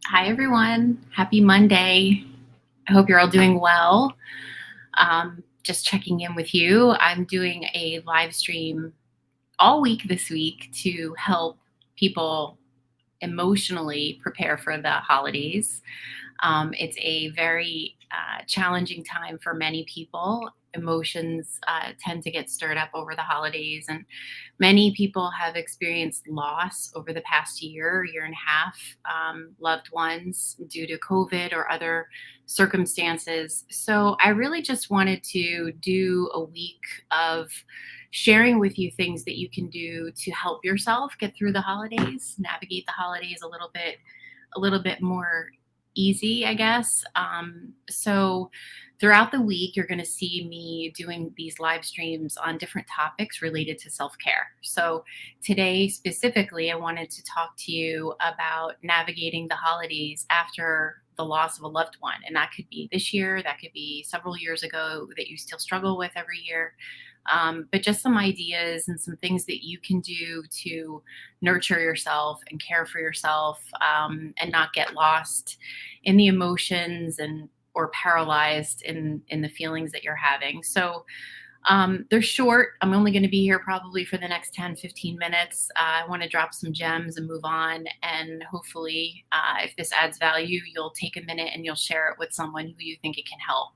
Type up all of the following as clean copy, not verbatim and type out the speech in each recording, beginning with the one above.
Hi, everyone. Happy Monday. I hope you're all doing well. Just checking in with you. I'm doing a live stream all week this week to help people emotionally prepare for the holidays. It's a very challenging time for many people. Emotions tend to get stirred up over the holidays, and many people have experienced loss over the past year and a half, loved ones due to COVID or other circumstances. So, I really just wanted to do a week of sharing with you things that you can do to help yourself get through the holidays, navigate the holidays a little bit more easy, I guess. So throughout the week, you're going to see me doing these live streams on different topics related to self care. So today, specifically, I wanted to talk to you about navigating the holidays after the loss of a loved one. And that could be this year, that could be several years ago that you still struggle with every year. But just some ideas and some things that you can do to nurture yourself and care for yourself, and not get lost in the emotions and or paralyzed in the feelings that you're having. So they're short. I'm only going to be here probably for the next 10, 15 minutes. I want to drop some gems and move on. And hopefully, if this adds value, you'll take a minute and you'll share it with someone who you think it can help.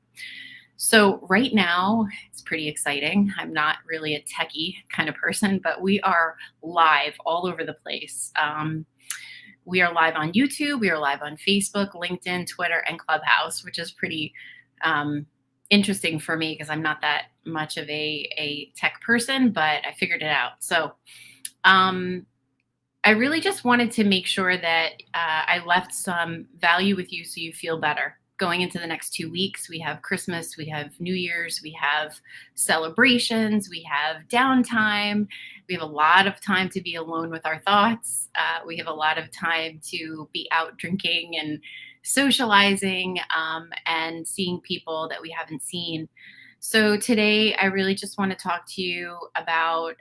So right now, it's pretty exciting. I'm not really a techie kind of person, but we are live all over the place. We are live on YouTube, we are live on Facebook, LinkedIn, Twitter, and Clubhouse, which is pretty interesting for me because I'm not that much of a tech person, but I figured it out. So I really just wanted to make sure that I left some value with you so you feel better. Going into the next 2 weeks, we have Christmas, we have New Year's, we have celebrations, we have downtime. We have a lot of time to be alone with our thoughts. We have a lot of time to be out drinking and socializing, and seeing people that we haven't seen. So today, I really just want to talk to you about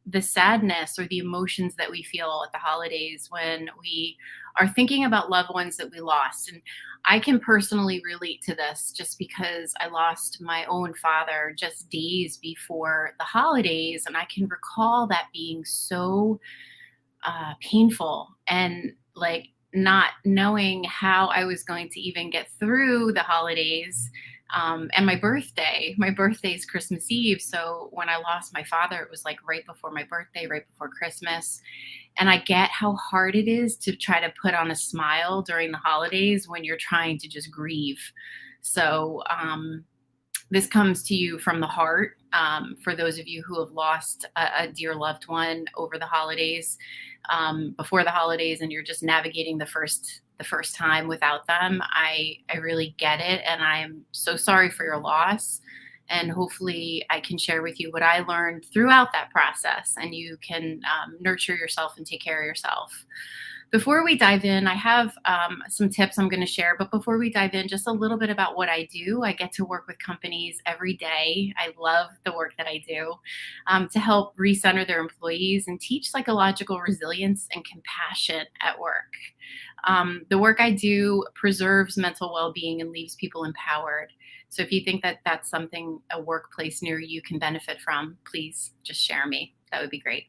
the sadness or the emotions that we feel at the holidays when we are thinking about loved ones that we lost. And I can personally relate to this just because I lost my own father just days before the holidays. And I can recall that being so painful and like not knowing how I was going to even get through the holidays. And my birthday is Christmas Eve. So when I lost my father, it was like right before my birthday, right before Christmas. And I get how hard it is to try to put on a smile during the holidays when you're trying to just grieve. So, this comes to you from the heart. For those of you who have lost a dear loved one over the holidays, before the holidays, and you're just navigating the first time without them, I really get it, and I am so sorry for your loss. And hopefully, I can share with you what I learned throughout that process, and you can nurture yourself and take care of yourself. Before we dive in, I have some tips I'm going to share. But before we dive in, just a little bit about what I do. I get to work with companies every day. I love the work that I do, to help recenter their employees and teach psychological resilience and compassion at work. The work I do preserves mental well being and leaves people empowered. So if you think that that's something a workplace near you can benefit from, please just share me. That would be great.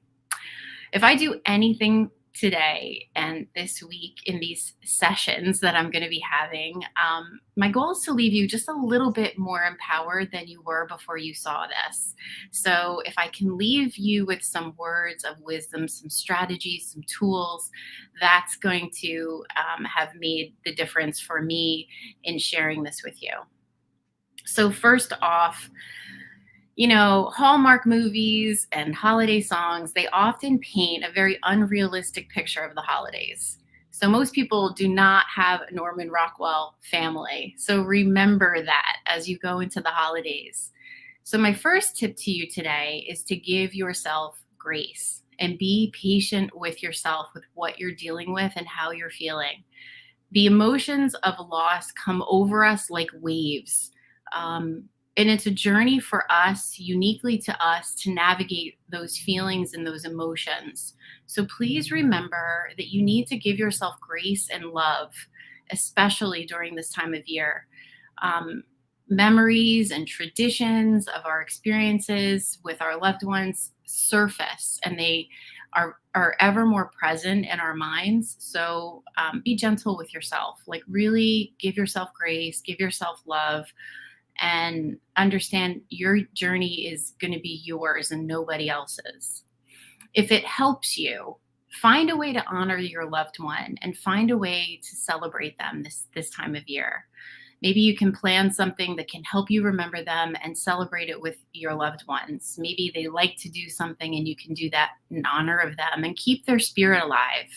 If I do anything today and this week in these sessions that I'm going to be having, my goal is to leave you just a little bit more empowered than you were before you saw this. So if I can leave you with some words of wisdom, some strategies, some tools, that's going to have made the difference for me in sharing this with you. So first off, Hallmark movies and holiday songs, they often paint a very unrealistic picture of the holidays. So most people do not have a Norman Rockwell family. So remember that as you go into the holidays. So my first tip to you today is to give yourself grace and be patient with yourself, with what you're dealing with and how you're feeling. The emotions of loss come over us like waves. And it's a journey for us, uniquely to us, to navigate those feelings and those emotions. So please remember that you need to give yourself grace and love, especially during this time of year. Um, Memories and traditions of our experiences with our loved ones surface, and they are ever more present in our minds. So be gentle with yourself. Like, really give yourself grace, give yourself love, and understand your journey is going to be yours and nobody else's. If it helps you, find a way to honor your loved one and find a way to celebrate them this time of year. Maybe you can plan something that can help you remember them and celebrate it with your loved ones. Maybe they like to do something and you can do that in honor of them and keep their spirit alive.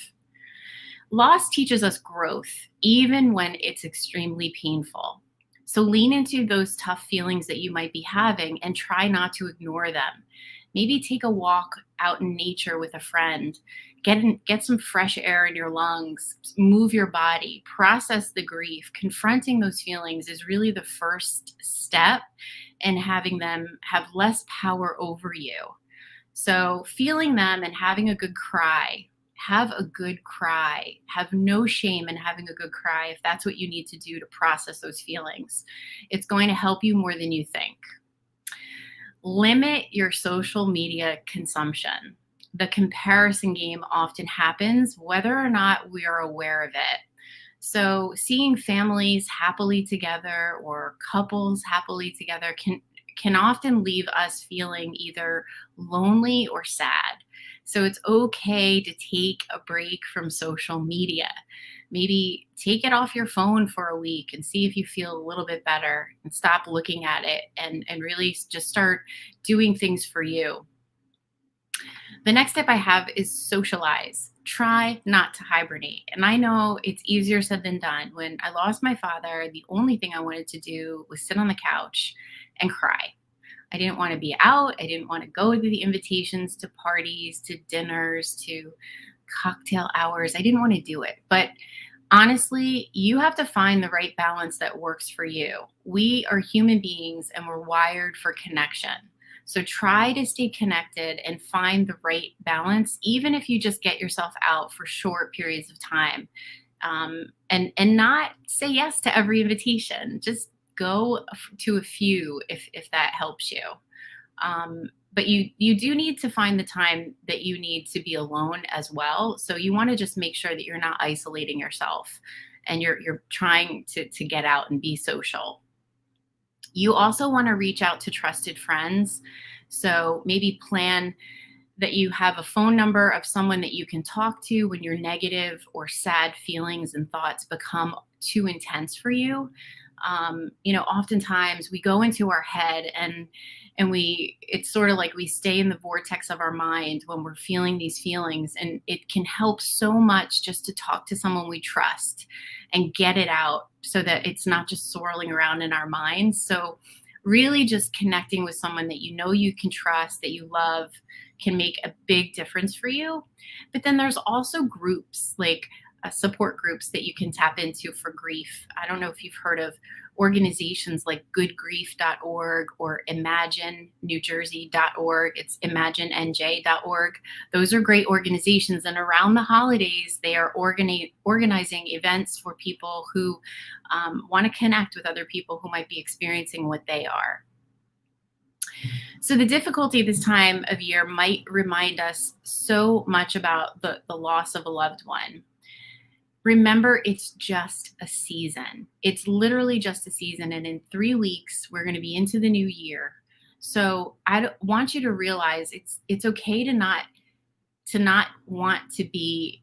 Loss teaches us growth, even when it's extremely painful. So lean into those tough feelings that you might be having and try not to ignore them. Maybe take a walk out in nature with a friend. Get some fresh air in your lungs, move your body, process the grief. Confronting those feelings is really the first step in having them have less power over you. So feeling them and having a good cry, have a good cry. Have no shame in having a good cry if that's what you need to do to process those feelings. It's going to help you more than you think. Limit your social media consumption. The comparison game often happens whether or not we are aware of it. So seeing families happily together or couples happily together can often leave us feeling either lonely or sad. So it's okay to take a break from social media. Maybe take it off your phone for a week and see if you feel a little bit better, and stop looking at it and really just start doing things for you. The next step I have is socialize. Try not to hibernate. And I know it's easier said than done. When I lost my father, the only thing I wanted to do was sit on the couch and cry. I didn't want to be out. I didn't want to go to the invitations to parties, to dinners, to cocktail hours. I didn't want to do it. But honestly, you have to find the right balance that works for you. We are human beings and we're wired for connection. So try to stay connected and find the right balance, even if you just get yourself out for short periods of time. And not say yes to every invitation. Just go to a few if that helps you. But you do need to find the time that you need to be alone as well. So you want to just make sure that you're not isolating yourself and you're trying to get out and be social. You also want to reach out to trusted friends. So maybe plan that you have a phone number of someone that you can talk to when your negative or sad feelings and thoughts become too intense for you. Oftentimes we go into our head and it's sort of like we stay in the vortex of our mind when we're feeling these feelings, and it can help so much just to talk to someone we trust and get it out so that it's not just swirling around in our minds. So really just connecting with someone that you can trust, that you love, can make a big difference for you. But then there's also groups like support groups that you can tap into for grief. I don't know if you've heard of organizations like goodgrief.org or imaginenewjersey.org. It's imaginenj.org. Those are great organizations. And around the holidays, they are organizing events for people who want to connect with other people who might be experiencing what they are. So the difficulty this time of year might remind us so much about the loss of a loved one. Remember, it's just a season. It's literally just a season. And in 3 weeks, we're going to be into the new year. So I want you to realize it's okay to not want to be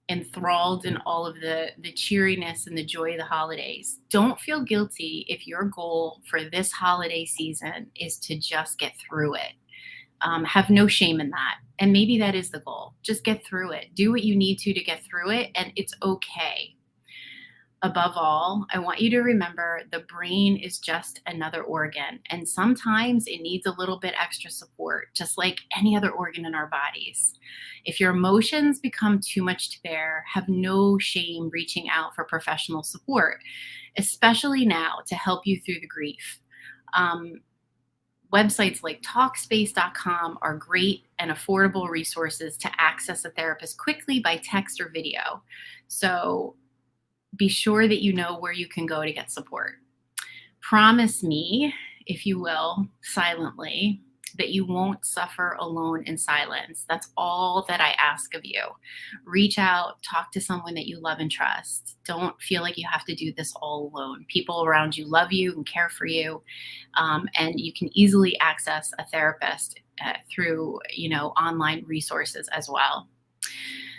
enthralled in all of the cheeriness and the joy of the holidays. Don't feel guilty if your goal for this holiday season is to just get through it. Have no shame in that. And maybe that is the goal. Just get through it. Do what you need to get through it, and it's okay. Above all, I want you to remember the brain is just another organ, and sometimes it needs a little bit extra support, just like any other organ in our bodies. If your emotions become too much to bear, have no shame reaching out for professional support, especially now to help you through the grief. Um, Websites like Talkspace.com are great and affordable resources to access a therapist quickly by text or video. So be sure that you know where you can go to get support. Promise me, if you will, silently, that you won't suffer alone in silence. That's all that I ask of you. Reach out, talk to someone that you love and trust. Don't feel like you have to do this all alone. People around you love you and care for you, and you can easily access a therapist through, online resources as well.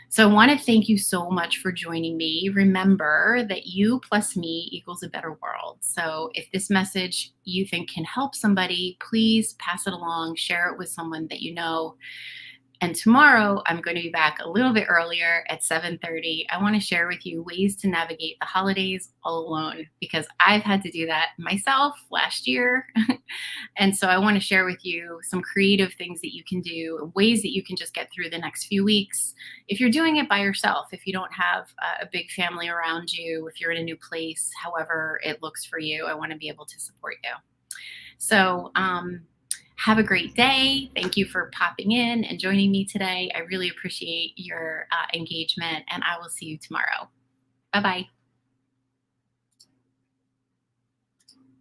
So I want to thank you so much for joining me. Remember that you plus me equals a better world. So if this message you think can help somebody, please pass it along, share it with someone that you know. And tomorrow I'm going to be back a little bit earlier at 7:30. I want to share with you ways to navigate the holidays all alone, because I've had to do that myself last year. And so I want to share with you some creative things that you can do, ways that you can just get through the next few weeks. If you're doing it by yourself, if you don't have a big family around you, if you're in a new place, however it looks for you, I want to be able to support you. So, have a great day. Thank you for popping in and joining me today. I really appreciate your engagement, and I will see you tomorrow. Bye bye.